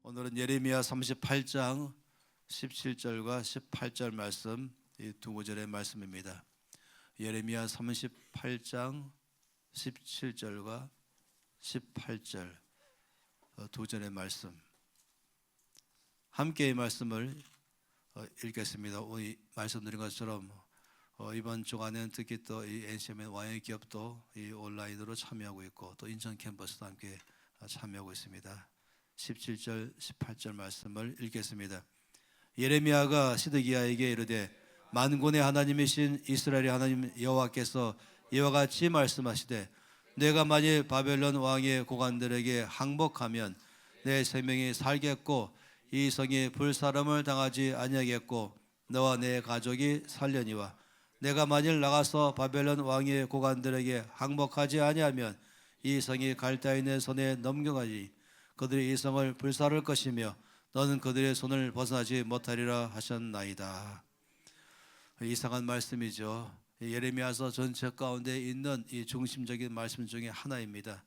오늘은 예레미야 38장 17절과 18절 말씀, 이 두 구절의 말씀입니다. 예레미야 38장 17절과 18절 두 절의 말씀, 함께 이 말씀을 읽겠습니다. 오늘 말씀드린 것처럼 이번 주간에는 특히 또 이 NCM의 와인 기업도 이 온라인으로 참여하고 있고 또 인천 캠퍼스도 함께 참여하고 있습니다. 17절 18절 말씀을 읽겠습니다. 예레미야가 시드기야에게 이르되 만군의 하나님이신 이스라엘의 하나님 여호와께서 이와 같이 말씀하시되 내가 만일 바벨론 왕의 고관들에게 항복하면 내 생명이 살겠고 이 성이 불사름을 당하지 아니하겠고 너와 내 가족이 살려니와 내가 만일 나가서 바벨론 왕의 고관들에게 항복하지 아니하면 이 성이 갈대인의 손에 넘겨가지 그들이 이 성을 불사를 것이며 너는 그들의 손을 벗어나지 못하리라 하셨나이다. 이상한 말씀이죠. 예레미야서 전체 가운데 있는 이 중심적인 말씀 중에 하나입니다.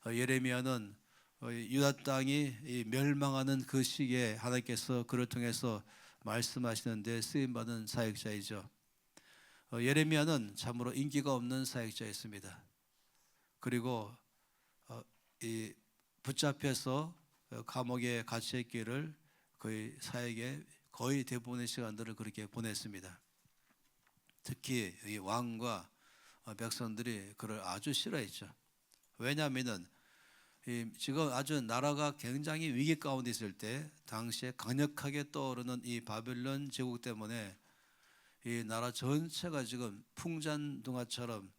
예레미야는 유다 땅이 멸망하는 그 시기에 하나님께서 그를 통해서 말씀하시는데 쓰임받은 사역자이죠. 예레미야는 참으로 인기가 없는 사역자였습니다. 그리고 이 붙잡혀서 감옥에 갇혀있기를 거의 사역의 거의 대부분의 시간들을 그렇게 보냈습니다. 특히 이 왕과 백성들이 그를 아주 싫어했죠. 왜냐하면은 지금 아주 나라가 굉장히 위기 가운데 있을 때 당시에 강력하게 떠오르는 이 바벨론 제국 때문에 이 나라 전체가 지금 풍잔등화처럼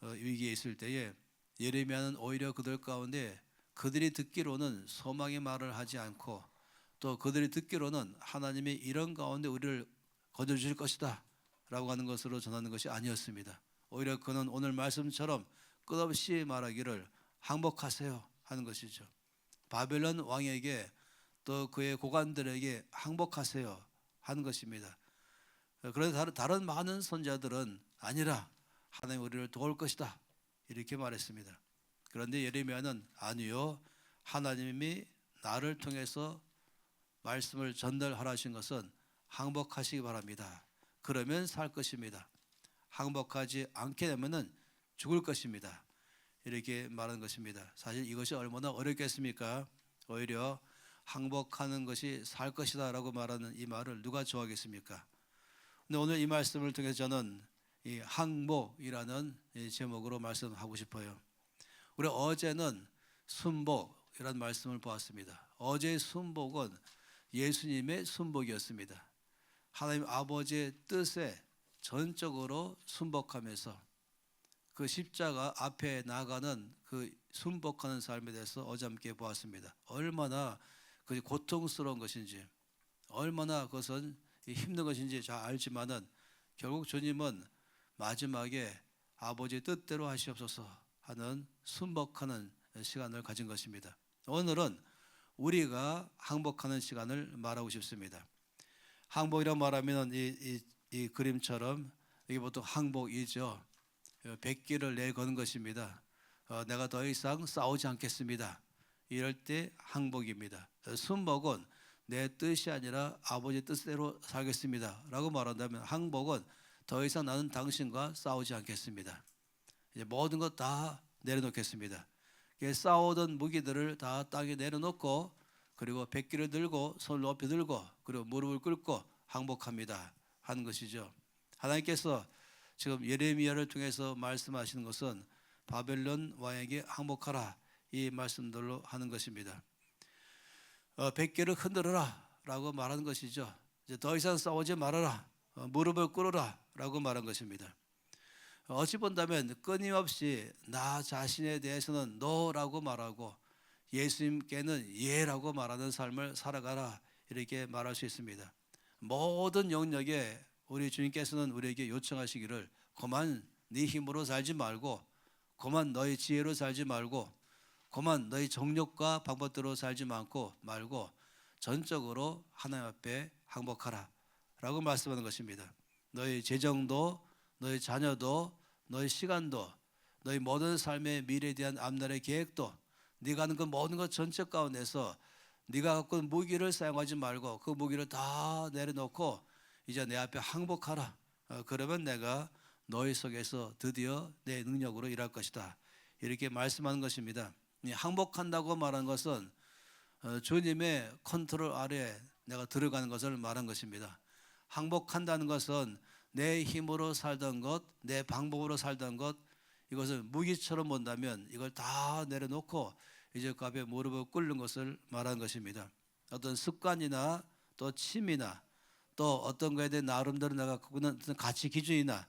위기에 있을 때에 예레미야는 오히려 그들 가운데 그들이 듣기로는 소망의 말을 하지 않고 또 그들이 듣기로는 하나님이 이런 가운데 우리를 건져주실 것이다 라고 하는 것으로 전하는 것이 아니었습니다. 오히려 그는 오늘 말씀처럼 끝없이 말하기를 항복하세요 하는 것이죠. 바벨론 왕에게 또 그의 고관들에게 항복하세요 하는 것입니다. 그런데 다른 많은 선자들은 아니라 하나님 우리를 도울 것이다 이렇게 말했습니다. 그런데 예레미야는 아니요, 하나님이 나를 통해서 말씀을 전달하라 하신 것은 항복하시기 바랍니다. 그러면 살 것입니다. 항복하지 않게 되면 죽을 것입니다. 이렇게 말하는 것입니다. 사실 이것이 얼마나 어렵겠습니까? 오히려 항복하는 것이 살 것이다 라고 말하는 이 말을 누가 좋아하겠습니까? 근데 오늘 이 말씀을 통해서 저는 이 항복이라는 이 제목으로 말씀하고 싶어요. 우리 어제는 순복이라는 말씀을 보았습니다. 어제의 순복은 예수님의 순복이었습니다. 하나님 아버지의 뜻에 전적으로 순복하면서 그 십자가 앞에 나가는 그 순복하는 삶에 대해서 어제 함께 보았습니다. 얼마나 그 고통스러운 것인지, 얼마나 그것은 힘든 것인지 잘 알지만은 결국 주님은 마지막에 아버지의 뜻대로 하시옵소서 하는 순복하는 시간을 가진 것입니다. 오늘은 우리가 항복하는 시간을 말하고 싶습니다. 항복이라고 말하면 이 그림처럼 이게 보통 항복이죠. 백기를 내거는 것입니다. 내가 더 이상 싸우지 않겠습니다. 이럴 때 항복입니다. 순복은 내 뜻이 아니라 아버지의 뜻대로 살겠습니다 라고 말한다면 항복은 더 이상 나는 당신과 싸우지 않겠습니다. 이제 모든 것 다 내려놓겠습니다. 싸우던 무기들을 다 땅에 내려놓고 그리고 백기를 들고 손을 높이 들고 그리고 무릎을 꿇고 항복합니다 하는 것이죠. 하나님께서 지금 예레미야를 통해서 말씀하시는 것은 바벨론 왕에게 항복하라 이 말씀들로 하는 것입니다. 백기를 흔들어라 라고 말하는 것이죠. 이제 더 이상 싸우지 말아라, 무릎을 꿇어라 라고 말한 것입니다. 어찌 본다면 끊임없이 나 자신에 대해서는 no라고 말하고 예수님께는 예라고 말하는 삶을 살아가라 이렇게 말할 수 있습니다. 모든 영역에 우리 주님께서는 우리에게 요청하시기를 그만 네 힘으로 살지 말고 그만 너의 지혜로 살지 말고 그만 너의 정욕과 방법대로 살지 말고 전적으로 하나님 앞에 항복하라 라고 말씀하는 것입니다. 너의 재정도 너의 자녀도 너의 시간도 너의 모든 삶의 미래에 대한 앞날의 계획도 네가 하는 그 모든 것 전체 가운데서 네가 갖고 있는 무기를 사용하지 말고 그 무기를 다 내려놓고 이제 내 앞에 항복하라. 그러면 내가 너희 속에서 드디어 내 능력으로 일할 것이다. 이렇게 말씀하는 것입니다. 이 항복한다고 말하는 것은 주님의 컨트롤 아래에 내가 들어가는 것을 말한 것입니다. 항복한다는 것은 내 힘으로 살던 것, 내 방법으로 살던 것, 이것을 무기처럼 본다면 이걸 다 내려놓고 이제 그 앞에 무릎을 꿇는 것을 말하는 것입니다. 어떤 습관이나 또 취미나 또 어떤 거에 대해 나름대로 내가 갖고 있는 어떤 가치 기준이나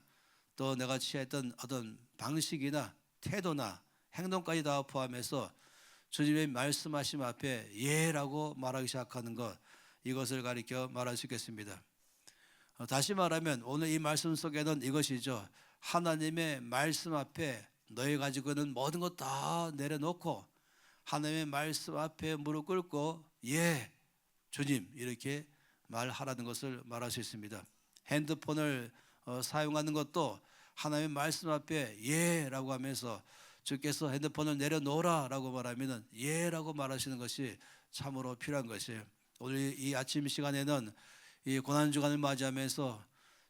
또 내가 취했던 어떤 방식이나 태도나 행동까지 다 포함해서 주님의 말씀하심 앞에 예라고 말하기 시작하는 것, 이것을 가리켜 말할 수 있겠습니다. 다시 말하면 오늘 이 말씀 속에는 이것이죠. 하나님의 말씀 앞에 너희 가지고 있는 모든 것 다 내려놓고 하나님의 말씀 앞에 무릎 꿇고 예 주님 이렇게 말하라는 것을 말할 수 있습니다. 핸드폰을 사용하는 것도 하나님의 말씀 앞에 예라고 하면서 주께서 핸드폰을 내려놓으라 라고 말하면 예라고 말하시는 것이 참으로 필요한 것이에요. 오늘 이 아침 시간에는 이 고난주간을 맞이하면서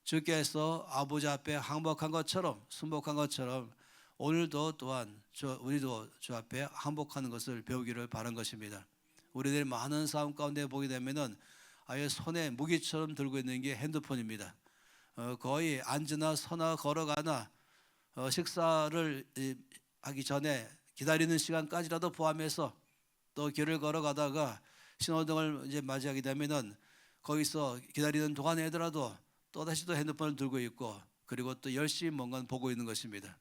주께서 아버지 앞에 항복한 것처럼 순복한 것처럼 오늘도 또한 우리도 주 앞에 항복하는 것을 배우기를 바란 것입니다. 우리들이 많은 싸움 가운데 보게 되면은 아예 손에 무기처럼 들고 있는 게 핸드폰입니다. 거의 앉으나 서나 걸어가나 식사를 하기 전에 기다리는 시간까지라도 포함해서 또 길을 걸어가다가 신호등을 이제 맞이하게 되면은 거기서 기다리는 동안에더라도 또다시 또 핸드폰을 들고 있고 그리고 또 열심히 뭔가 보고 있는 것입니다.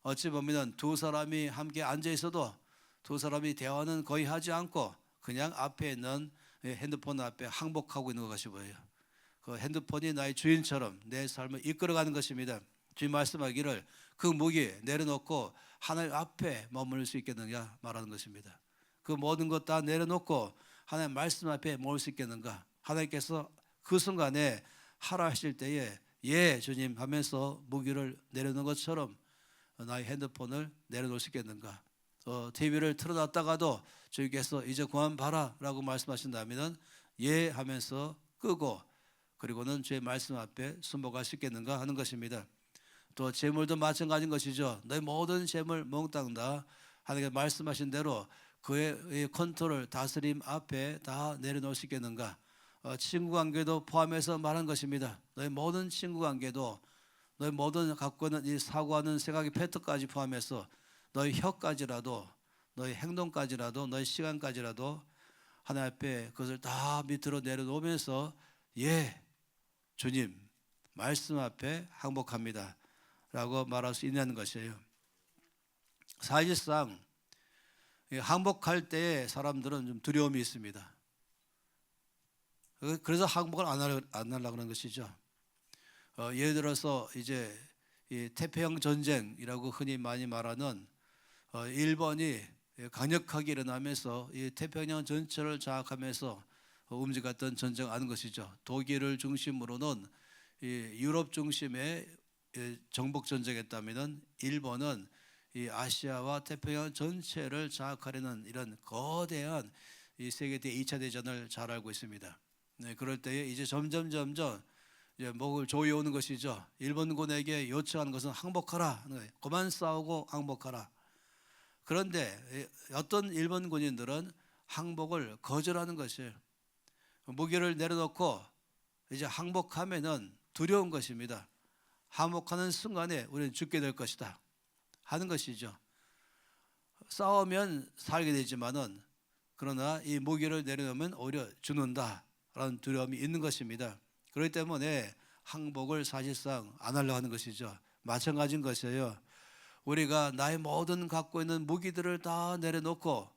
어찌 보면 두 사람이 함께 앉아 있어도 두 사람이 대화는 거의 하지 않고 그냥 앞에 있는 핸드폰 앞에 항복하고 있는 것이 보여요. 그 핸드폰이 나의 주인처럼 내 삶을 이끌어가는 것입니다. 주님 말씀하기를 그 무기 내려놓고 하나님 앞에 머물 수 있겠느냐 말하는 것입니다. 그 모든 것 다 내려놓고 하나님 말씀 앞에 머물 수 있겠는가. 하나님께서 그 순간에 하라 하실 때에 예 주님 하면서 무기를 내려놓은 것처럼 나의 핸드폰을 내려놓을 수 있겠는가. TV를 틀어놨다가도 주님께서 이제 그만 봐라 라고 말씀하신다면 예 하면서 끄고 그리고는 주의 말씀 앞에 순복할 수 있겠는가 하는 것입니다. 또 재물도 마찬가지인 것이죠. 너희 모든 재물 몽땅 다 하나님께서 말씀하신 대로 그의 컨트롤 다스림 앞에 다 내려놓을 수 있겠는가. 친구관계도 포함해서 말한 것입니다. 너희 모든 친구관계도 너희 모든 갖고 있는 이 사고하는 생각의 패턴까지 포함해서 너희 혀까지라도 너희 행동까지라도 너희 시간까지라도 하나님 앞에 그것을 다 밑으로 내려놓으면서 예 주님 말씀 앞에 항복합니다 라고 말할 수 있는 것이에요. 사실상 항복할 때에 사람들은 좀 두려움이 있습니다. 그래서 항복을 안 하려고 하는 것이죠. 예를 들어서 이제 이 태평양 전쟁이라고 흔히 많이 말하는 일본이 강력하게 일어나면서 이 태평양 전체를 장악하면서 움직였던 전쟁 아는 것이죠. 독일을 중심으로는 이 유럽 중심의 정복 전쟁했다면은 일본은 이 아시아와 태평양 전체를 장악하려는 이런 거대한 이 세계 대 2차 대전을 잘 알고 있습니다. 네, 그럴 때에 이제 점점 이제 목을 조여오는 것이죠. 일본군에게 요청하는 것은 항복하라. 그만 싸우고 항복하라. 그런데 어떤 일본 군인들은 항복을 거절하는 것이에요. 무기를 내려놓고 이제 항복하면은 두려운 것입니다. 항복하는 순간에 우리는 죽게 될 것이다 하는 것이죠. 싸우면 살게 되지만은 그러나 이 무기를 내려놓으면 오히려 죽는다라는 두려움이 있는 것입니다. 그렇기 때문에 항복을 사실상 안 하려고 하는 것이죠. 마찬가지인 것이에요. 우리가 나의 모든 갖고 있는 무기들을 다 내려놓고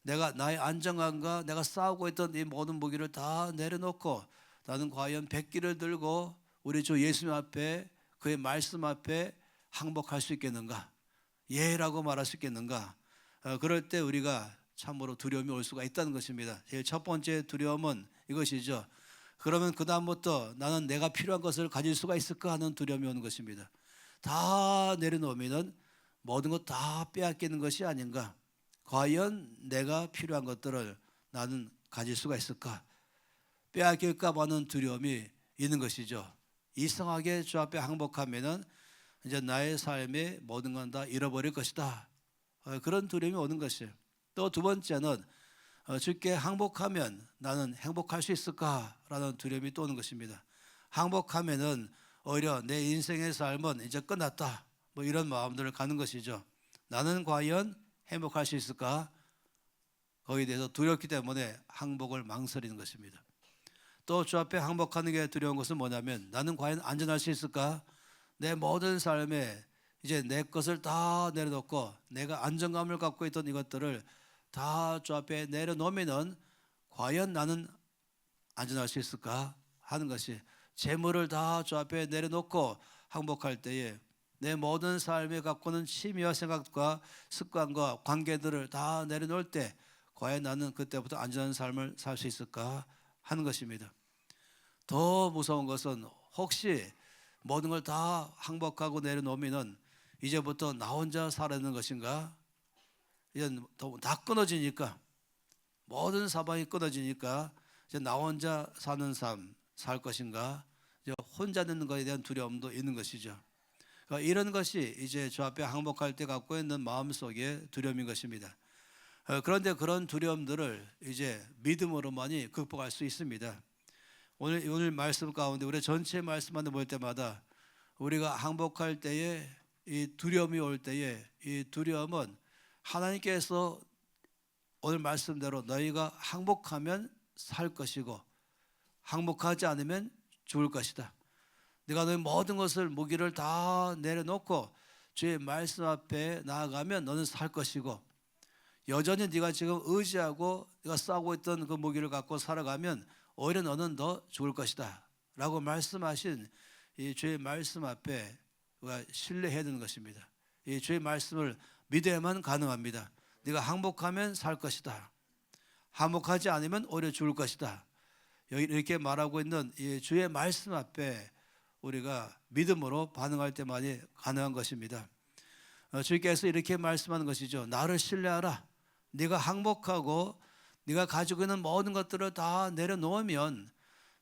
내가 나의 안정감과 내가 싸우고 있던 이 모든 무기를 다 내려놓고 나는 과연 백기를 들고 우리 주 예수님 앞에 그의 말씀 앞에 항복할 수 있겠는가? 예라고 말할 수 있겠는가? 그럴 때 우리가 참으로 두려움이 올 수가 있다는 것입니다. 제일 첫 번째 두려움은 이것이죠. 그러면 그 다음부터 나는 내가 필요한 것을 가질 수가 있을까 하는 두려움이 오는 것입니다. 다 내려놓으면 모든 것 다 빼앗기는 것이 아닌가. 과연 내가 필요한 것들을 나는 가질 수가 있을까? 빼앗길까 봐 하는 두려움이 있는 것이죠. 이상하게 주 앞에 항복하면은 이제 나의 삶의 모든 건 다 잃어버릴 것이다. 그런 두려움이 오는 것이에요. 또 두 번째는 주께 항복하면 나는 행복할 수 있을까라는 두려움이 또 오는 것입니다. 항복하면은 오히려 내 인생의 삶은 이제 끝났다. 뭐 이런 마음들을 가는 것이죠. 나는 과연 행복할 수 있을까? 거기에 대해서 두렵기 때문에 항복을 망설이는 것입니다. 또 주 앞에 항복하는 게 두려운 것은 뭐냐면 나는 과연 안전할 수 있을까? 내 모든 삶에 이제 내 것을 다 내려놓고 내가 안정감을 갖고 있던 이것들을 다 주 앞에 내려놓으면은 과연 나는 안전할 수 있을까 하는 것이, 재물을 다 주 앞에 내려놓고 항복할 때에 내 모든 삶에 갖고는 취미와 생각과 습관과 관계들을 다 내려놓을 때 과연 나는 그때부터 안전한 삶을 살 수 있을까 하는 것입니다. 더 무서운 것은 혹시 모든 걸 다 항복하고 내려놓으면은 이제부터 나 혼자 살아는 것인가? 이제 다 끊어지니까, 모든 사방이 끊어지니까 이제 나 혼자 사는 삶 살 것인가? 이제 혼자 되는 것에 대한 두려움도 있는 것이죠. 그러니까 이런 것이 이제 주 앞에 항복할 때 갖고 있는 마음속의 두려움인 것입니다. 그런데 그런 두려움들을 이제 믿음으로만이 극복할 수 있습니다. 오늘 말씀 가운데 우리 전체 말씀만 볼 때마다 우리가 항복할 때에 이 두려움이 올 때에 이 두려움은 하나님께서 오늘 말씀대로 너희가 항복하면 살 것이고 항복하지 않으면 죽을 것이다. 네가 너희 모든 것을 무기를 다 내려놓고 주의 말씀 앞에 나아가면 너는 살 것이고, 여전히 네가 지금 의지하고 네가 싸우고 있던 그 무기를 갖고 살아가면 오히려 너는 더 죽을 것이다 라고 말씀하신 이 주의 말씀 앞에 우리가 신뢰해야 되는 것입니다. 이 주의 말씀을 믿어야만 가능합니다. 네가 항복하면 살 것이다, 항복하지 않으면 오히려 죽을 것이다, 이렇게 말하고 있는 이 주의 말씀 앞에 우리가 믿음으로 반응할 때만이 가능한 것입니다. 주께서 이렇게 말씀하는 것이죠. 나를 신뢰하라. 네가 항복하고 네가 가지고 있는 모든 것들을 다 내려놓으면,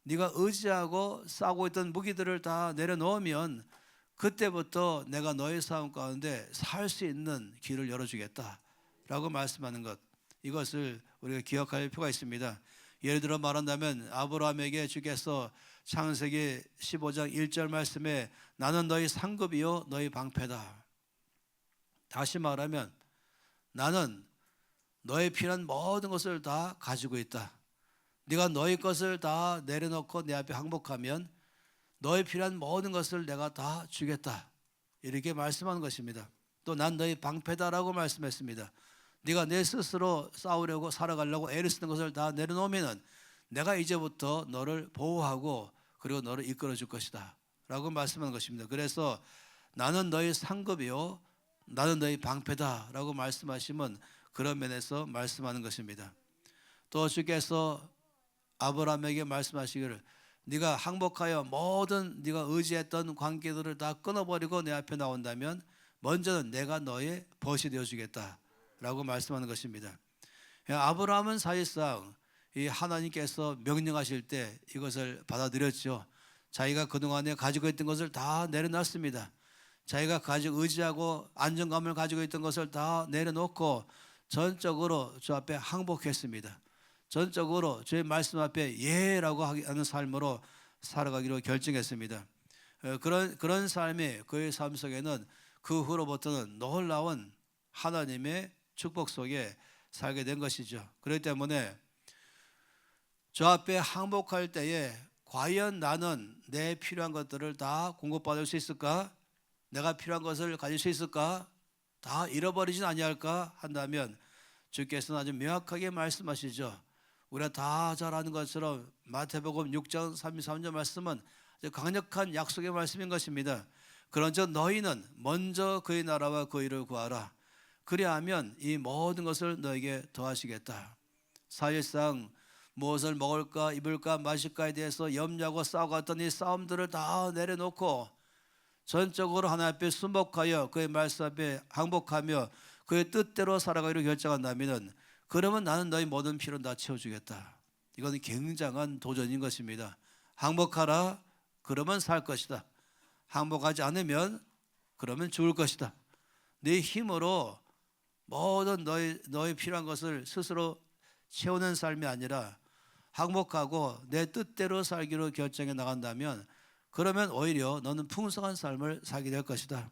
네가 의지하고 싸고 있던 무기들을 다 내려놓으면 그때부터 내가 너의 삶 가운데 살 수 있는 길을 열어주겠다 라고 말씀하는 것, 이것을 우리가 기억할 필요가 있습니다. 예를 들어 말한다면 아브라함에게 주께서 창세기 15장 1절 말씀에 나는 너희 상급이요 너희 방패다. 다시 말하면 나는 너의 필요한 모든 것을 다 가지고 있다. 네가 너의 것을 다 내려놓고 내 앞에 항복하면 너의 필요한 모든 것을 내가 다 주겠다, 이렇게 말씀하는 것입니다. 또 난 너의 방패다라고 말씀했습니다. 네가 내 스스로 싸우려고 살아가려고 애를 쓰는 것을 다 내려놓으면 내가 이제부터 너를 보호하고 그리고 너를 이끌어 줄 것이다 라고 말씀하는 것입니다. 그래서 나는 너의 상급이요 나는 너의 방패다 라고 말씀하시면 그런 면에서 말씀하는 것입니다. 또 주께서 아브라함에게 말씀하시기를 네가 항복하여 모든 네가 의지했던 관계들을 다 끊어버리고 내 앞에 나온다면 먼저는 내가 너의 벗이 되어주겠다 라고 말씀하는 것입니다. 아브라함은 사실상 이 하나님께서 명령하실 때 이것을 받아들였죠. 자기가 그동안에 가지고 있던 것을 다 내려놨습니다. 자기가 가지고 의지하고 안정감을 가지고 있던 것을 다 내려놓고 전적으로 주 앞에 항복했습니다. 전적으로 주의 말씀 앞에 예라고 하는 삶으로 살아가기로 결정했습니다. 그런 삶이 그의 삶 속에는 그 후로부터는 놀라운 하나님의 축복 속에 살게 된 것이죠. 그렇기 때문에 주 앞에 항복할 때에 과연 나는 내 필요한 것들을 다 공급받을 수 있을까? 내가 필요한 것을 가질 수 있을까? 다 잃어버리진 아니할까 한다면 주께서는 아주 명확하게 말씀하시죠. 우리가 다 잘 아는 것처럼 마태복음 6장 33절 말씀은 강력한 약속의 말씀인 것입니다. 그런즉 너희는 먼저 그의 나라와 그의 의를 구하라. 그리하면 이 모든 것을 너에게 더하시겠다. 사실상 무엇을 먹을까 입을까 마실까에 대해서 염려하고 싸워갔던 이 싸움들을 다 내려놓고 전적으로 하나님 앞에 순복하여 그의 말씀 앞에 항복하며 그의 뜻대로 살아가기로 결정한다면 그러면 나는 너희 모든 필요는 다 채워주겠다 이건 굉장한 도전인 것입니다. 항복하라, 그러면 살 것이다. 항복하지 않으면 그러면 죽을 것이다. 네 힘으로 모든 너의 필요한 것을 스스로 채우는 삶이 아니라 항복하고 내 뜻대로 살기로 결정해 나간다면, 그러면 오히려 너는 풍성한 삶을 살게 될 것이다.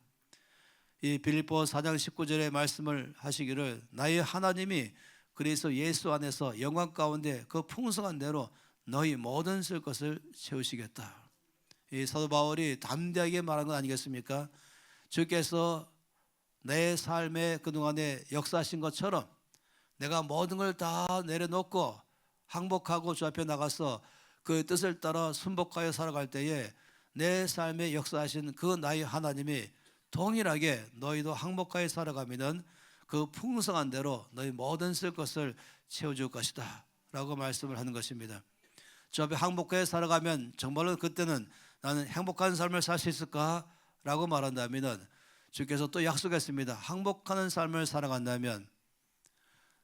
이 빌립보 4장 19절의 말씀을 하시기를, 나의 하나님이 그리스도 예수 안에서 영광 가운데 그 풍성한 대로 너희 모든 쓸 것을 채우시겠다. 이 사도 바울이 담대하게 말한 건 아니겠습니까? 주께서 내 삶에 그동안에 역사하신 것처럼 내가 모든 걸 다 내려놓고 항복하고 주 앞에 나가서 그 뜻을 따라 순복하여 살아갈 때에 내 삶에 역사하신 그 나의 하나님이 동일하게 너희도 항복하여 살아가면 그 풍성한 대로 너희 모든 쓸 것을 채워줄 것이다 라고 말씀을 하는 것입니다. 주 앞에 항복하여 살아가면 정말로 그때는 나는 행복한 삶을 살 수 있을까? 라고 말한다면 주께서 또 약속했습니다. 항복하는 삶을 살아간다면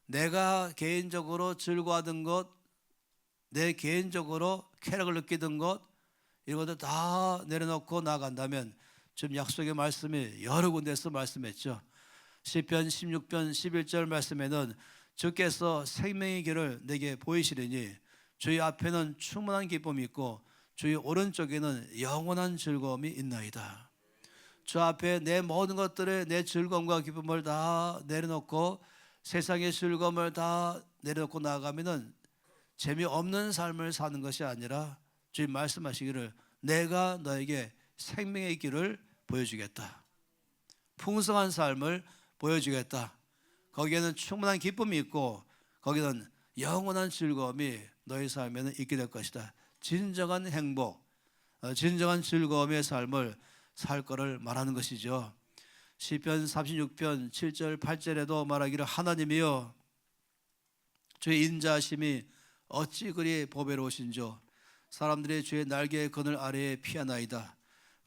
내가 개인적으로 즐거워하던 것, 내 개인적으로 쾌락을 느끼던 것, 이런 것들 다 내려놓고 나간다면, 지금 약속의 말씀이 여러 군데서 말씀했죠. 시편 16편 11절 말씀에는 주께서 생명의 길을 내게 보이시리니 주의 앞에는 충만한 기쁨이 있고 주의 오른쪽에는 영원한 즐거움이 있나이다. 주 앞에 내 모든 것들의 내 즐거움과 기쁨을 다 내려놓고 세상의 즐거움을 다 내려놓고 나아가면은 재미없는 삶을 사는 것이 아니라 주님 말씀하시기를, 내가 너에게 생명의 길을 보여주겠다. 풍성한 삶을 보여주겠다. 거기에는 충분한 기쁨이 있고 거기는 영원한 즐거움이 너희 삶에는 있게 될 것이다. 진정한 행복, 진정한 즐거움의 삶을 살 거를 말하는 것이죠. 시편 36편 7절 8절에도 말하기를, 하나님이여 주의 인자하심이 어찌 그리 보배로우신지요. 사람들이 주의 날개의 그늘 아래에 피하나이다.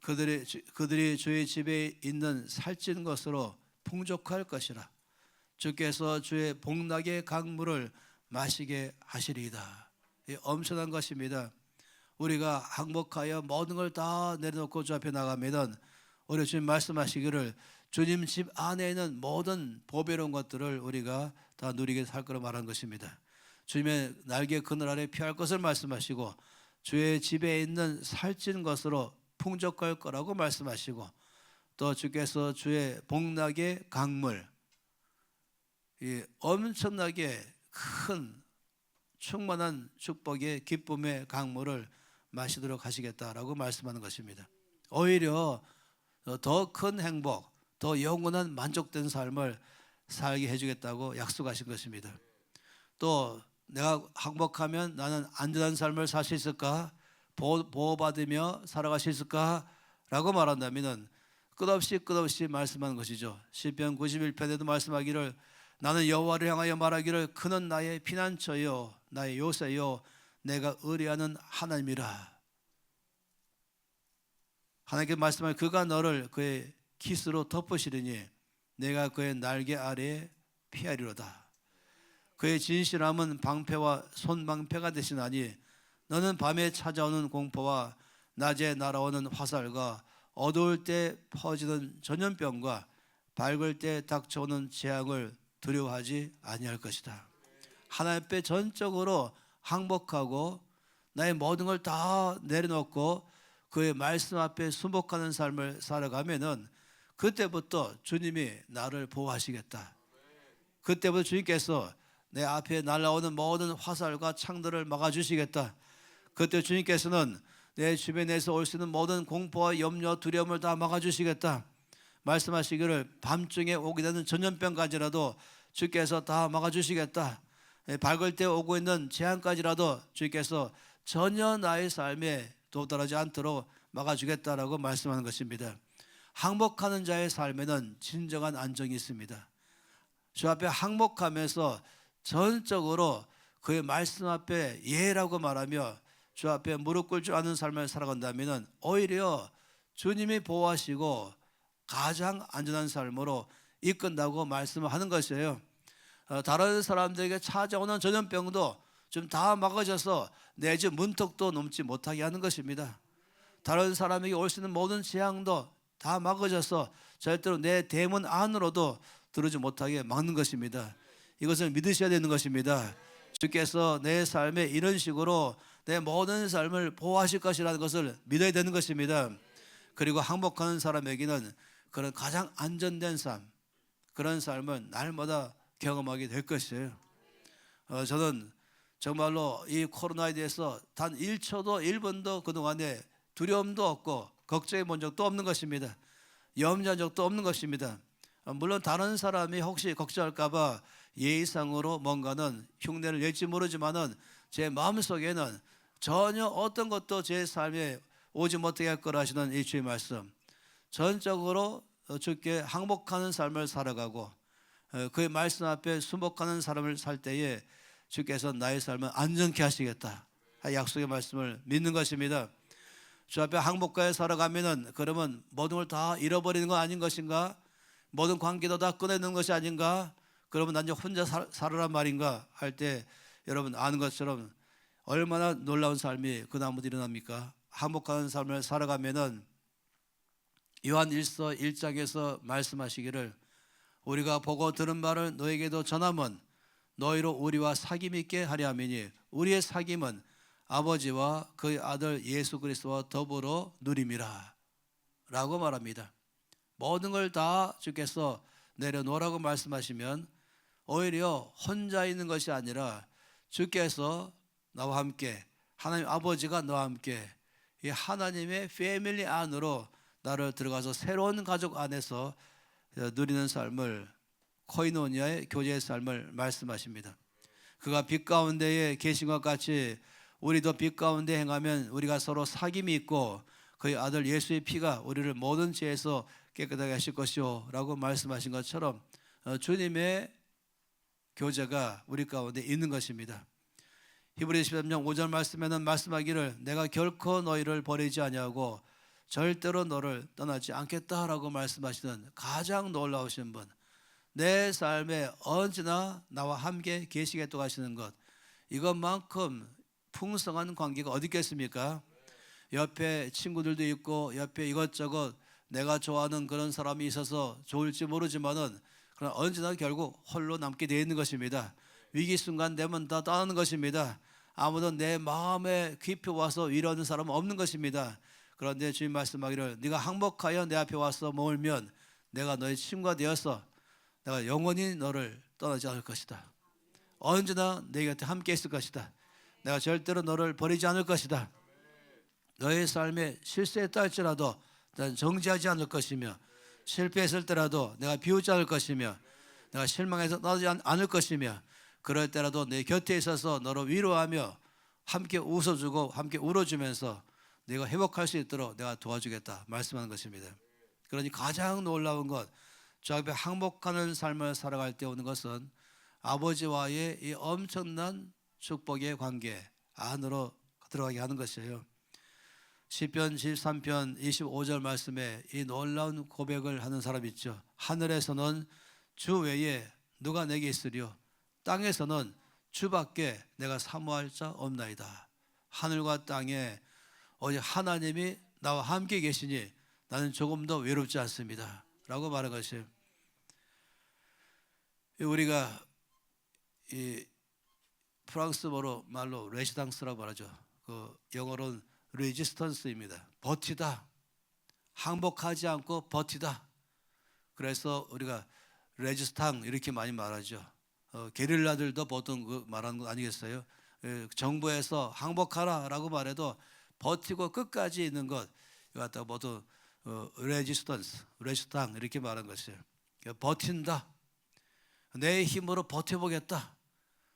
그들이 주의 집에 있는 살찐 것으로 풍족할 것이라. 주께서 주의 복락의 강물을 마시게 하시리이다. 엄청난 것입니다. 우리가 항복하여 모든 걸 다 내려놓고 주 앞에 나가면 우리 주님 말씀하시기를, 주님 집 안에 있는 모든 보배로운 것들을 우리가 다 누리게 살 거라 말한 것입니다. 주님의 날개 그늘 아래 피할 것을 말씀하시고 주의 집에 있는 살찐 것으로 풍족할 거라고 말씀하시고, 또 주께서 주의 복락의 강물, 이 엄청나게 큰 충만한 축복의 기쁨의 강물을 마시도록 하시겠다라고 말씀하는 것입니다. 오히려 더 큰 행복, 더 영원한 만족된 삶을 살게 해주겠다고 약속하신 것입니다. 또 내가 항복하면 나는 안전한 삶을 살 수 있을까? 보호받으며 살아갈 수 있을까? 라고 말한다면 끝없이 말씀하는 것이죠. 시편 91편에도 말씀하기를, 나는 여호와를 향하여 말하기를, 그는 나의 피난처요 나의 요새요 내가 의뢰하는 하나님이라. 하나님께서 말씀하여 그가 너를 그의 깃으로 덮으시리니 내가 그의 날개 아래에 피하리로다. 그의 진실함은 방패와 손방패가 되시나니 너는 밤에 찾아오는 공포와 낮에 날아오는 화살과 어두울 때 퍼지는 전염병과 밝을 때 닥쳐오는 재앙을 두려워하지 아니할 것이다. 하나님 앞에 전적으로 항복하고 나의 모든 걸 다 내려놓고 그의 말씀 앞에 순복하는 삶을 살아가면은 그때부터 주님이 나를 보호하시겠다. 그때부터 주님께서 내 앞에 날아오는 모든 화살과 창들을 막아주시겠다. 그때 주님께서는 내 주변에서 올 수 있는 모든 공포와 염려, 두려움을 다 막아주시겠다. 말씀하시기를, 밤중에 오게 되는 전염병까지라도 주께서 다 막아주시겠다. 밝을 때 오고 있는 재앙까지라도 주께서 전혀 나의 삶에 도달하지 않도록 막아주겠다라고 말씀하는 것입니다. 항복하는 자의 삶에는 진정한 안정이 있습니다. 주 앞에 항복하면서 전적으로 그의 말씀 앞에 예라고 말하며 주 앞에 무릎 꿇지 않은 삶을 살아간다면 오히려 주님이 보호하시고 가장 안전한 삶으로 이끈다고 말씀을 하는 것이에요. 다른 사람들에게 찾아오는 전염병도 좀 다 막아져서 내 집 문턱도 넘지 못하게 하는 것입니다. 다른 사람에게 올 수 있는 모든 재앙도 다 막아져서 절대로 내 대문 안으로도 들어오지 못하게 막는 것입니다. 이것을 믿으셔야 되는 것입니다. 주께서 내 삶에 이런 식으로 내 모든 삶을 보호하실 것이라는 것을 믿어야 되는 것입니다. 그리고 항복하는 사람에게는 그런 가장 안전된 삶, 그런 삶을 날마다 경험하게 될 것이에요. 저는 정말로 이 코로나에 대해서 단 1초도 1분도 그동안에 두려움도 없고 걱정해 본 적도 없는 것입니다. 염려한 적도 없는 것입니다. 물론 다른 사람이 혹시 걱정할까 봐 예의상으로 뭔가는 흉내를 낼지 모르지만은 제 마음속에는 전혀 어떤 것도 제 삶에 오지 못하게 할 거라 하시는 이 주의 말씀, 전적으로 주께 항복하는 삶을 살아가고 그의 말씀 앞에 순복하는 사람을 살 때에 주께서 나의 삶을 안전케 하시겠다 약속의 말씀을 믿는 것입니다. 주 앞에 항복하여 살아가면은 그러면 모든 걸 다 잃어버리는 건 아닌 것인가? 모든 관계도 다 끊어내는 것이 아닌가? 그러면 난 이제 혼자 살아란 말인가? 할 때 여러분 아는 것처럼 얼마나 놀라운 삶이 그 다음부터 일어납니까? 항복하는 삶을 살아가면은 요한 1서 1장에서 말씀하시기를 우리가 보고 들은 말을 너에게도 전함은 너희로 우리와 사귐 있게 하려 함이니 우리의 사귐은 아버지와 그의 아들 예수 그리스도와 더불어 누림이라 라고 말합니다. 모든 걸 다 주께서 내려놓으라고 말씀하시면 오히려 혼자 있는 것이 아니라 주께서 나와 함께 하나님 아버지가 나와 함께 이 하나님의 패밀리 안으로 나를 들어가서 새로운 가족 안에서 누리는 삶을 코이노니아의 교제의 삶을 말씀하십니다. 그가 빛 가운데에 계신 것 같이 우리도 빛 가운데 행하면 우리가 서로 사귐이 있고 그의 아들 예수의 피가 우리를 모든 죄에서 깨끗하게 하실 것이요 라고 말씀하신 것처럼 주님의 교제가 우리 가운데 있는 것입니다. 히브리서 13장 5절 말씀에는 말씀하기를 내가 결코 너희를 버리지 아니하고 절대로 너를 떠나지 않겠다라고 말씀하시는 가장 놀라우신 분, 내 삶에 언제나 나와 함께 계시겠다고 하시는 것, 이것만큼 풍성한 관계가 어디 있겠습니까? 옆에 친구들도 있고 옆에 이것저것 내가 좋아하는 그런 사람이 있어서 좋을지 모르지만은 그러나 언제나 결국 홀로 남게 되어 있는 것입니다. 위기 순간 되면 다 떠나는 것입니다. 아무도 내 마음에 깊이 와서 위로하는 사람은 없는 것입니다. 그런데 주님 말씀하기를 네가 항복하여 내 앞에 와서 모으면 내가 너의 친구가 되어서 내가 영원히 너를 떠나지 않을 것이다. 언제나 내 곁에 함께 있을 것이다. 내가 절대로 너를 버리지 않을 것이다. 너의 삶에 실수했다 할지라도 난 정지하지 않을 것이며 실패했을 때라도 내가 비웃지 않을 것이며 내가 실망해서 떠나지 않을 것이며 그럴 때라도 내 곁에 있어서 너를 위로하며 함께 웃어주고 함께 울어주면서 내가 회복할 수 있도록 내가 도와주겠다 말씀하는 것입니다. 그러니 가장 놀라운 것, 주 앞에 항복하는 삶을 살아갈 때 오는 것은 아버지와의 이 엄청난 축복의 관계 안으로 들어가게 하는 것이에요. 시편 73편 25절 말씀에 이 놀라운 고백을 하는 사람이 있죠. 하늘에서는 주 외에 누가 내게 있으리요 땅에서는 주밖에 내가 사모할 자 없나이다. 하늘과 땅에 오직 하나님이 나와 함께 계시니 나는 조금도 외롭지 않습니다 라고 말한 것이에요. 우리가 이 프랑스 말로 레지당스라고 말하죠. 그 영어로는 레지스턴스입니다. 버티다, 항복하지 않고 버티다. 그래서 우리가 레지스탕 이렇게 많이 말하죠. 게릴라들도 보통 말하는 거 아니겠어요? 정부에서 항복하라라고 말해도 버티고 끝까지 있는 것, 이거 갖다가 모두 레지스턴스, 레지스탕 이렇게 말한 것이에요. 버틴다, 내 힘으로 버텨보겠다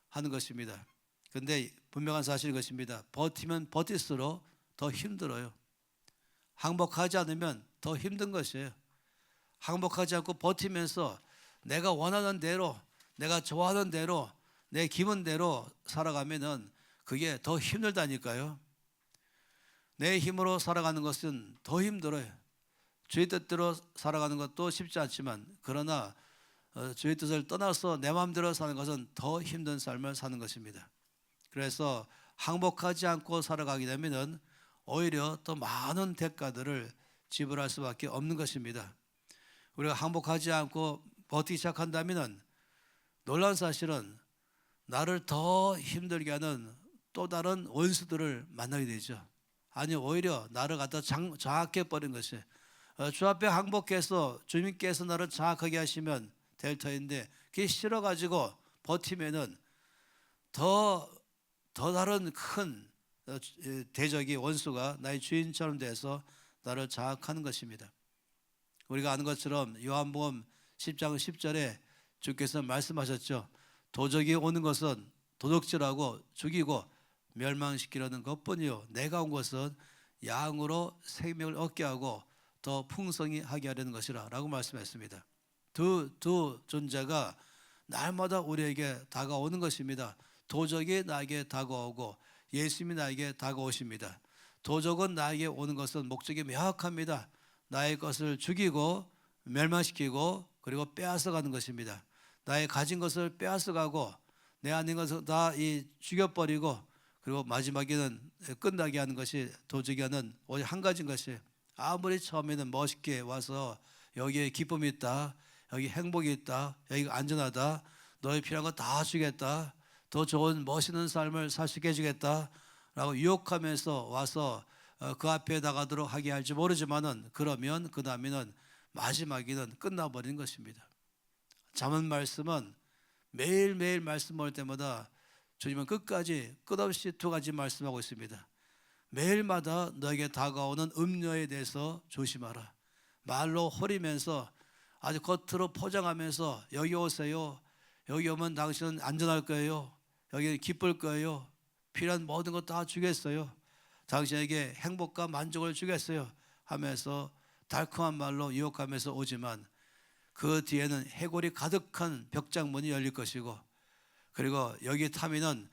하는 것입니다. 그런데 분명한 사실인 것입니다. 버티면 버틸수록 더 힘들어요. 항복하지 않으면 더 힘든 것이에요. 항복하지 않고 버티면서 내가 원하는 대로, 내가 좋아하는 대로, 내 기분대로 살아가면은 그게 더 힘들다니까요. 내 힘으로 살아가는 것은 더 힘들어요. 주의 뜻대로 살아가는 것도 쉽지 않지만 그러나 주의 뜻을 떠나서 내 마음대로 사는 것은 더 힘든 삶을 사는 것입니다. 그래서 항복하지 않고 살아가게 되면은 오히려 더 많은 대가들을 지불할 수밖에 없는 것입니다. 우리가 항복하지 않고 버티기 시작한다면은 놀라운 사실은 나를 더 힘들게 하는 또 다른 원수들을 만나게 되죠. 아니 오히려 나를 갖다 장악해 버린 것이 주 앞에 항복해서 주님께서 나를 장악하게 하시면 될 터인데 그게 싫어가지고 버티면은 더 다른 큰 대적이 원수가 나의 주인처럼 돼서 나를 장악하는 것입니다. 우리가 아는 것처럼 요한복음 10장 10절에 주께서 말씀하셨죠. 도적이 오는 것은 도둑질하고 죽이고 멸망시키려는 것뿐이요 내가 온 것은 양으로 생명을 얻게 하고 더 풍성히 하게 하려는 것이라 라고 말씀했습니다. 두 존재가 날마다 우리에게 다가오는 것입니다. 도적이 나에게 다가오고 예수님이 나에게 다가오십니다. 도적은 나에게 오는 것은 목적이 명확합니다. 나의 것을 죽이고 멸망시키고 그리고 빼앗아가는 것입니다. 나의 가진 것을 빼앗아가고 내 안에 있는 것을 다 죽여버리고 그리고 마지막에는 끝나게 하는 것이 도적이 하는 오직 한 가지인 것이 아무리 처음에는 멋있게 와서 여기에 기쁨이 있다, 여기 행복이 있다, 여기가 안전하다, 너의 필요한 거 다 주겠다, 더 좋은 멋있는 삶을 살 수 있게 해주겠다 라고 유혹하면서 와서 그 앞에 나가도록 하게 할지 모르지만은 그러면 그 다음에는 마지막에는 끝나버리는 것입니다. 잠언 말씀은 매일매일 말씀 올 때마다 주님은 끝없이 두 가지 말씀하고 있습니다. 매일마다 너에게 다가오는 음료에 대해서 조심하라. 말로 호리면서 아주 겉으로 포장하면서 여기 오세요, 여기 오면 당신은 안전할 거예요, 여기 기쁠 거예요, 필요한 모든 것 다 주겠어요, 당신에게 행복과 만족을 주겠어요 하면서 달콤한 말로 유혹하면서 오지만 그 뒤에는 해골이 가득한 벽장문이 열릴 것이고 그리고 여기 타면은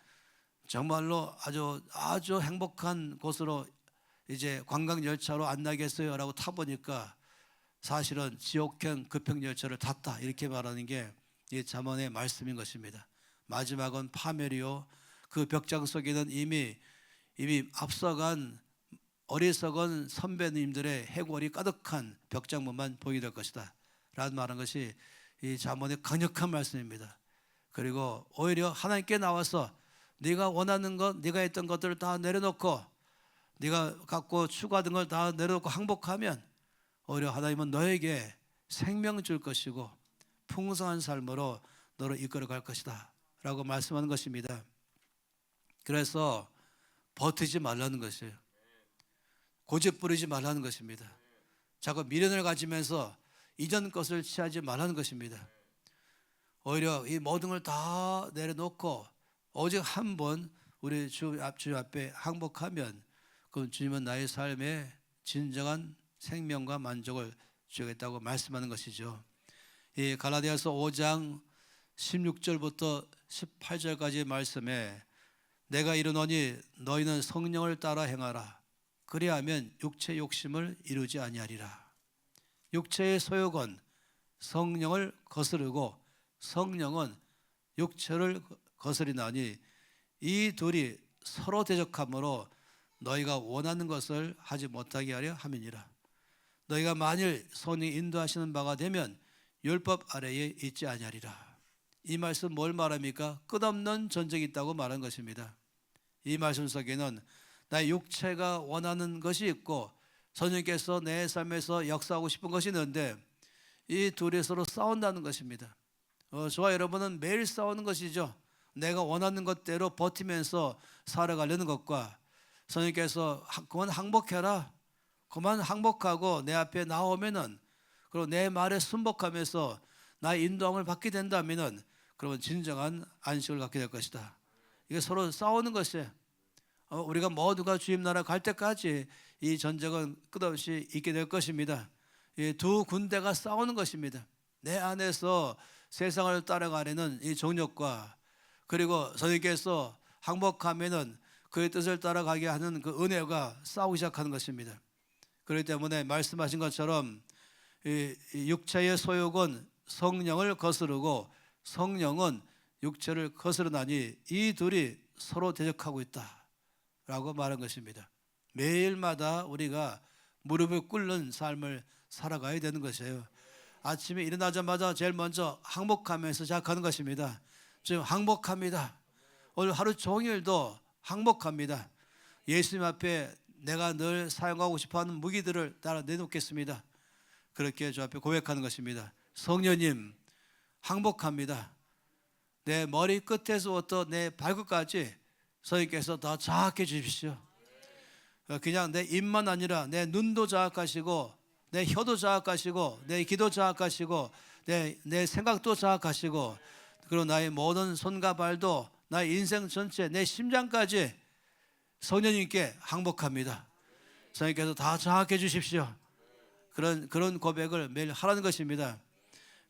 정말로 아주 행복한 곳으로 이제 관광 열차로 안 나겠어요 라고 타보니까 사실은 지옥행 급행 열차를 탔다 이렇게 말하는 게 이 잠언의 말씀인 것입니다. 마지막은 파멸이요 그 벽장 속에는 이미 앞서간 어리석은 선배님들의 해골이 가득한 벽장문만 보이게 될 것이다 라는 말한 것이 이 잠언의 강력한 말씀입니다. 그리고 오히려 하나님께 나와서 네가 원하는 것, 네가 했던 것들을 다 내려놓고 네가 갖고 추구하던 걸 다 내려놓고 항복하면 오히려 하나님은 너에게 생명 줄 것이고 풍성한 삶으로 너를 이끌어갈 것이다 라고 말씀하는 것입니다. 그래서 버티지 말라는 것이에요. 고집 부리지 말라는 것입니다. 자꾸 미련을 가지면서 이전 것을 취하지 말라는 것입니다. 오히려 이 모든 걸 다 내려놓고 오직 한 번 우리 주 앞에 항복하면 그럼 주님은 나의 삶에 진정한 생명과 만족을 주겠다고 말씀하는 것이죠. 이 갈라디아서 5장 16절부터 18절까지의 말씀에 내가 이르노니 너희는 성령을 따라 행하라. 그리하면 육체 욕심을 이루지 아니하리라. 육체의 소욕은 성령을 거스르고 성령은 육체를 거스리나니 이 둘이 서로 대적함으로 너희가 원하는 것을 하지 못하게 하려 함이니라. 너희가 만일 성령이 인도하시는 바가 되면 율법 아래에 있지 아니하리라. 이 말씀 뭘 말합니까? 끝없는 전쟁이 있다고 말한 것입니다. 이 말씀 속에는 나의 육체가 원하는 것이 있고 성령께서 내 삶에서 역사하고 싶은 것이 있는데 이 둘이 서로 싸운다는 것입니다. 저와 여러분은 매일 싸우는 것이죠. 내가 원하는 것대로 버티면서 살아가려는 것과 성령께서 그만 항복해라, 그만 항복하고 내 앞에 나오면은 그리고 내 말에 순복하면서 나의 인도함을 받게 된다면은 그러면 진정한 안식을 갖게 될 것이다. 이게 서로 싸우는 것이에요. 우리가 모두가 주님 나라 갈 때까지 이 전쟁은 끝없이 있게 될 것입니다. 이 두 군대가 싸우는 것입니다. 내 안에서 세상을 따라가려는 이 정욕과 그리고 선생님께서 항복하면은 그의 뜻을 따라가게 하는 그 은혜가 싸우기 시작하는 것입니다. 그렇기 때문에 말씀하신 것처럼 이 육체의 소욕은 성령을 거스르고 성령은 육체를 거스르나니 이 둘이 서로 대적하고 있다라고 말한 것입니다. 매일마다 우리가 무릎을 꿇는 삶을 살아가야 되는 것이에요. 아침에 일어나자마자 제일 먼저 항복하면서 시작하는 것입니다. 지금 항복합니다. 오늘 하루 종일도 항복합니다. 예수님 앞에 내가 늘 사용하고 싶어하는 무기들을 따라 내놓겠습니다. 그렇게 주 앞에 고백하는 것입니다. 성령님, 항복합니다. 내 머리 끝에서부터 내 발끝까지 성령께서 더 자악해 주십시오. 그냥 내 입만 아니라 내 눈도 자악하시고 내 혀도 자악하시고 내 귀도 자악하시고 내 생각도 자악하시고 그리고 나의 모든 손과 발도 나의 인생 전체 내 심장까지 성령님께 항복합니다. 성령께서 다 자악해 주십시오. 그런 고백을 매일 하라는 것입니다.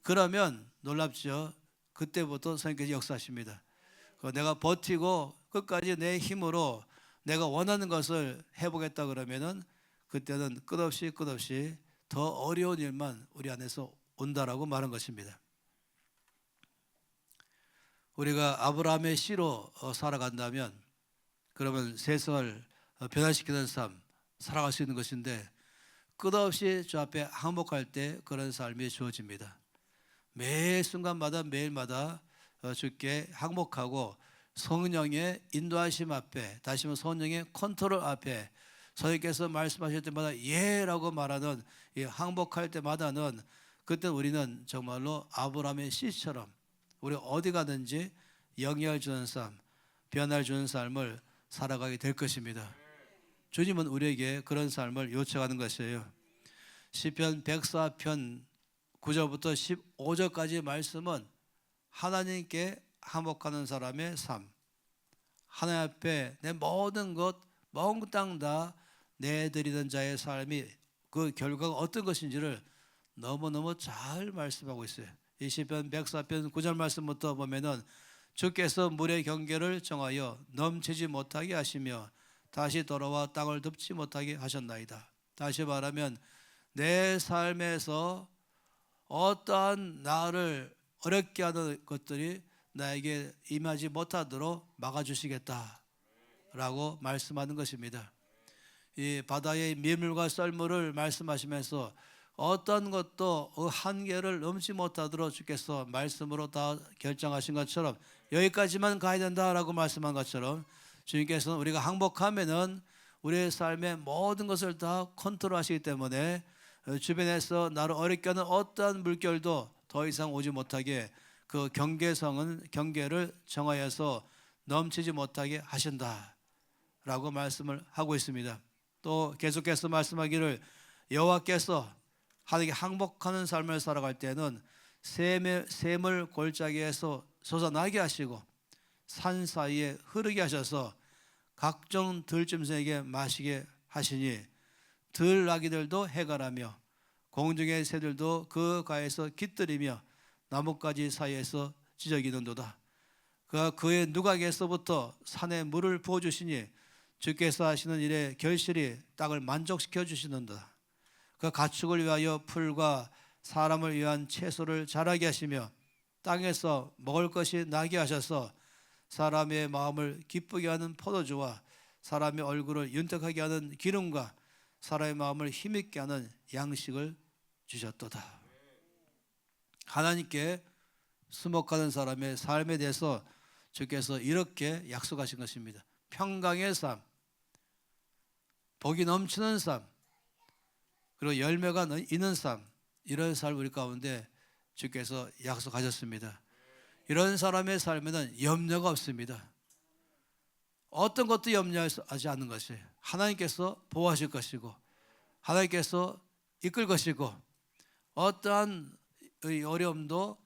그러면 놀랍죠. 그때부터 성령께서 역사하십니다. 내가 버티고 끝까지 내 힘으로 내가 원하는 것을 해보겠다 그러면은 그때는 끝없이 더 어려운 일만 우리 안에서 온다라고 말한 것입니다. 우리가 아브라함의 씨로 살아간다면 그러면 세상을 변화시키는 삶 살아갈 수 있는 것인데 끝없이 주 앞에 항복할 때 그런 삶이 주어집니다. 매 순간마다 매일마다 주께 항복하고 성령의 인도하심 앞에 다시 한번 성령의 컨트롤 앞에 성령께서 말씀하실 때마다 예라고 말하는 이 항복할 때마다는 그때 우리는 정말로 아브라함의 씨처럼 우리 어디 가든지 영향을 주는 삶, 변화를 주는 삶을 살아가게 될 것입니다. 주님은 우리에게 그런 삶을 요청하는 것이에요. 시편 104편 9절부터 15절까지 말씀은 하나님께 항복하는 사람의 삶, 하나님 앞에 내 모든 것 몽땅 다 내드리는 자의 삶이 그 결과가 어떤 것인지를 너무너무 잘 말씀하고 있어요. 이 시편 104편 9절 말씀부터 보면은 주께서 물의 경계를 정하여 넘치지 못하게 하시며 다시 돌아와 땅을 덮지 못하게 하셨나이다. 다시 말하면 내 삶에서 어떠한 나를 어렵게 하는 것들이 나에게 임하지 못하도록 막아주시겠다라고 말씀하는 것입니다. 이 바다의 밀물과 썰물을 말씀하시면서 어떤 것도 한계를 넘지 못하도록 주께서 말씀으로 다 결정하신 것처럼 여기까지만 가야 된다라고 말씀한 것처럼 주님께서는 우리가 항복하면은 우리의 삶의 모든 것을 다 컨트롤하시기 때문에 주변에서 나를 어렵게 하는 어떠한 물결도 더 이상 오지 못하게 그 경계를 정하여서 넘치지 못하게 하신다라고 말씀을 하고 있습니다. 또 계속해서 말씀하기를 여호와께서 하나님께 항복하는 삶을 살아갈 때는 샘을 골짜기에서 솟아나게 하시고 산 사이에 흐르게 하셔서 각종 들짐승에게 마시게 하시니 들나귀들도 해갈하며 공중의 새들도 그 가에서 깃들이며 나뭇가지 사이에서 지저귀는도다. 그의 누각에서부터 산에 물을 부어주시니 주께서 하시는 일에 결실이 땅을 만족시켜 주시는도다. 그 가축을 위하여 풀과 사람을 위한 채소를 자라게 하시며 땅에서 먹을 것이 나게 하셔서 사람의 마음을 기쁘게 하는 포도주와 사람의 얼굴을 윤택하게 하는 기름과 사람의 마음을 힘있게 하는 양식을 주셨도다. 하나님께 수목하는 사람의 삶에 대해서 주께서 이렇게 약속하신 것입니다. 평강의 삶, 복이 넘치는 삶, 그리고 열매가 있는 삶, 이런 삶 우리 가운데 주께서 약속하셨습니다. 이런 사람의 삶에는 염려가 없습니다. 어떤 것도 염려하지 않는 것이에요. 하나님께서 보호하실 것이고 하나님께서 이끌 것이고 어떠한 어려움도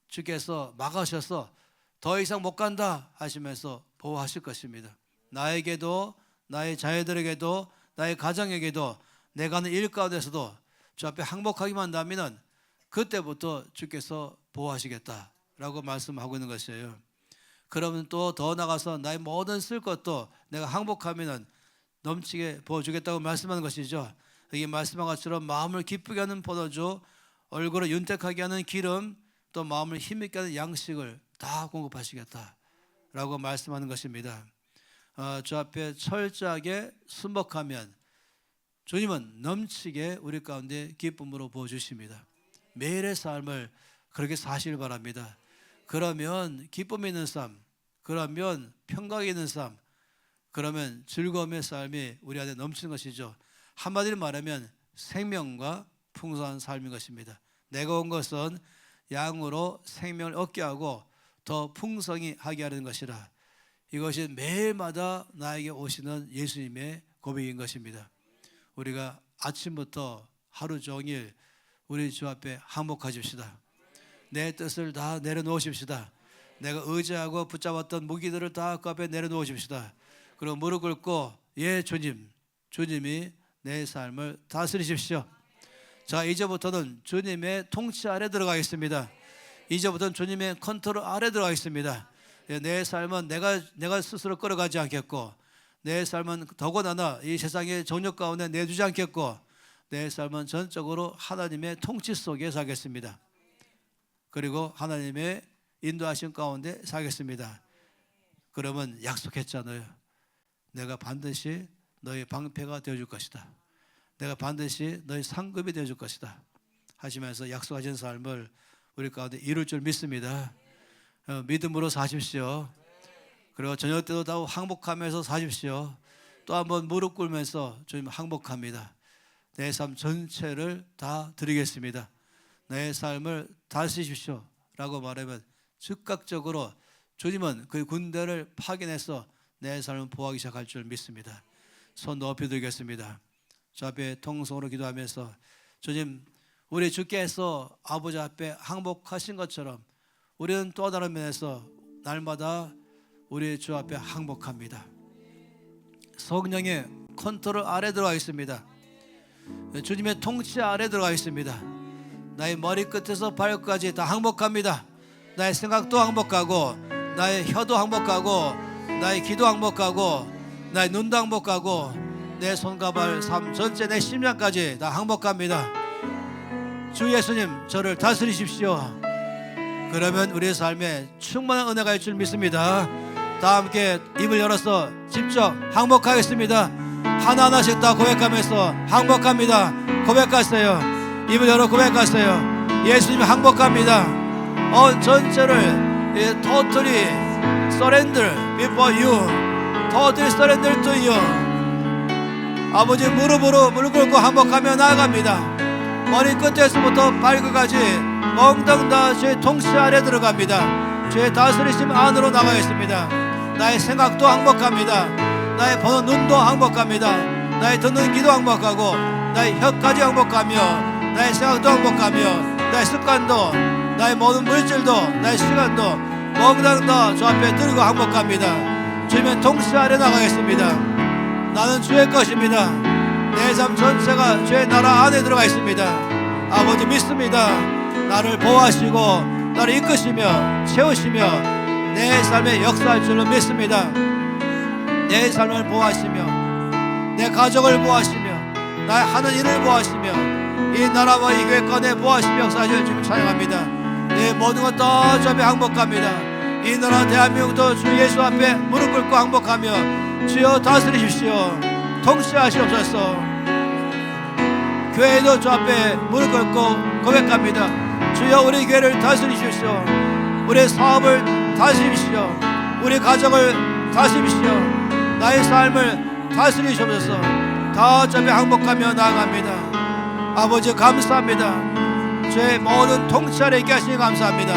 주께서 막으셔서 더 이상 못 간다 하시면서 보호하실 것입니다. 나에게도 나의 자녀들에게도 나의 가정에게도 내가 하는 일 가운데서도 주 앞에 항복하기만 한다면 그때부터 주께서 보호하시겠다라고 말씀하고 있는 것이에요. 그러면 또 더 나가서 나의 모든 쓸 것도 내가 항복하면 넘치게 부어주겠다고 말씀하는 것이죠. 여기 말씀한 것처럼 마음을 기쁘게 하는 포도주, 얼굴을 윤택하게 하는 기름, 또 마음을 힘있게 하는 양식을 다 공급하시겠다 라고 말씀하는 것입니다. 주 앞에 철저하게 순복하면 주님은 넘치게 우리 가운데 기쁨으로 부어주십니다. 매일의 삶을 그렇게 사시길 바랍니다. 그러면 기쁨 있는 삶, 그러면 평강 있는 삶, 그러면 즐거움의 삶이 우리 안에 넘치는 것이죠. 한마디로 말하면 생명과 풍성한 삶인 것입니다. 내가 온 것은 양으로 생명을 얻게 하고 더 풍성히 하게 하는 것이라. 이것이 매일마다 나에게 오시는 예수님의 고백인 것입니다. 우리가 아침부터 하루 종일 우리 주 앞에 항복하십시다. 내 뜻을 다 내려놓으십시다. 내가 의지하고 붙잡았던 무기들을 다 그 앞에 내려놓으십시다. 그리고 무릎 꿇고 예 주님, 주님이 내 삶을 다스리십시오. 자, 이제부터는 주님의 통치 아래 들어가겠습니다. 이제부터는 주님의 컨트롤 아래 들어가겠습니다. 내 삶은 내가 스스로 끌어가지 않겠고, 내 삶은 더군다나 이 세상의 정욕 가운데 내두지 않겠고, 내 삶은 전적으로 하나님의 통치 속에 살겠습니다. 그리고 하나님의 인도하신 가운데 살겠습니다. 그러면 약속했잖아요. 내가 반드시 너의 방패가 되어줄 것이다. 내가 반드시 너의 상급이 되어줄 것이다 하시면서 약속하신 삶을 우리 가운데 이룰 줄 믿습니다. 믿음으로 사십시오. 그리고 저녁 때도 다 항복하면서 사십시오. 또 한번 무릎 꿇으면서 주님 항복합니다. 내 삶 전체를 다 드리겠습니다. 내 삶을 다스리십시오 라고 말하면 즉각적으로 주님은 그 군대를 파견해서 내 삶을 보호하기 시작할 줄 믿습니다. 손 높이 들겠습니다. 저 앞에 통성으로 기도하면서 주님, 우리 주께서 아버지 앞에 항복하신 것처럼 우리는 또 다른 면에서 날마다 우리 주 앞에 항복합니다. 성령의 컨트롤 아래 들어가 있습니다. 주님의 통치 아래 들어가 있습니다. 나의 머리끝에서 발끝까지 다 항복합니다. 나의 생각도 항복하고, 나의 혀도 항복하고, 나의 귀도 항복하고, 나의 눈도 항복하고, 내 손과 발, 삶 전체 내 심장까지 다 항복합니다. 주 예수님, 저를 다스리십시오. 그러면 우리의 삶에 충만한 은혜가 있을 줄 믿습니다. 다 함께 입을 열어서 직접 항복하겠습니다. 하나하나씩 다 고백하면서 항복합니다. 고백하세요. 입을 열어 고백하세요. 예수님 항복합니다. 전체를 totally surrender before you. totally surrender to you. 아버지 무릎으로 무릎 꿇고 항복하며 나아갑니다. 머리 끝에서부터 발끝까지 엉덩 다 주의 통치 아래 들어갑니다. 주의 다스리심 안으로 나가겠습니다. 나의 생각도 항복합니다. 나의 보는 눈도 항복합니다. 나의 듣는 귀도 항복하고, 나의 혀까지 항복하며, 나의 생각도 항복하며, 나의 습관도, 나의 모든 물질도, 나의 시간도 엉덩 다 주 앞에 들고 항복합니다. 주님의 통치 아래 나가겠습니다. 나는 주의 것입니다. 내 삶 전체가 주의 나라 안에 들어가 있습니다. 아버지 믿습니다. 나를 보호하시고 나를 이끄시며 채우시며 내 삶에 역사할 줄로 믿습니다. 내 삶을 보호하시며 내 가족을 보호하시며 나의 하는 일을 보호하시며 이 나라와 이 교회 건에 보호하시며 역사하실 줄 찬양합니다. 내 모든 것 다 주 앞에 항복합니다. 이 나라 대한민국도 주 예수 앞에 무릎 꿇고 항복하며 주여 다스리십시오. 통치하시옵소서. 교회도 주 앞에 무릎 꿇고 고백합니다. 주여 우리 교회를 다스리십시오. 우리 사업을 다스리십시오. 우리 가정을 다스리십시오. 나의 삶을 다스리시옵소서. 다 주 앞에 항복하며 나아갑니다. 아버지 감사합니다. 주의 모든 통치 아래 있게 하시니 감사합니다.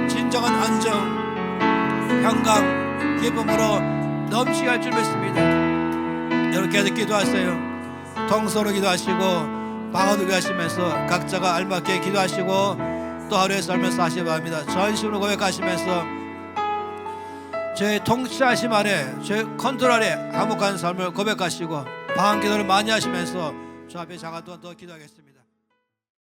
진정한 안정, 평강, 기쁨으로 넘치게 할 줄 믿습니다. 여러분 계속 기도하세요. 통성으로 기도하시고 방언으로 기도하시면서 각자가 알맞게 기도하시고 또 하루의 삶을 사시기 바랍니다. 전심으로 고백하시면서 제 통치하심 아래, 제 컨트롤 아래 항복하는 삶을 고백하시고 방언 기도를 많이 하시면서 주 앞에 장한 동안 더 기도하겠습니다.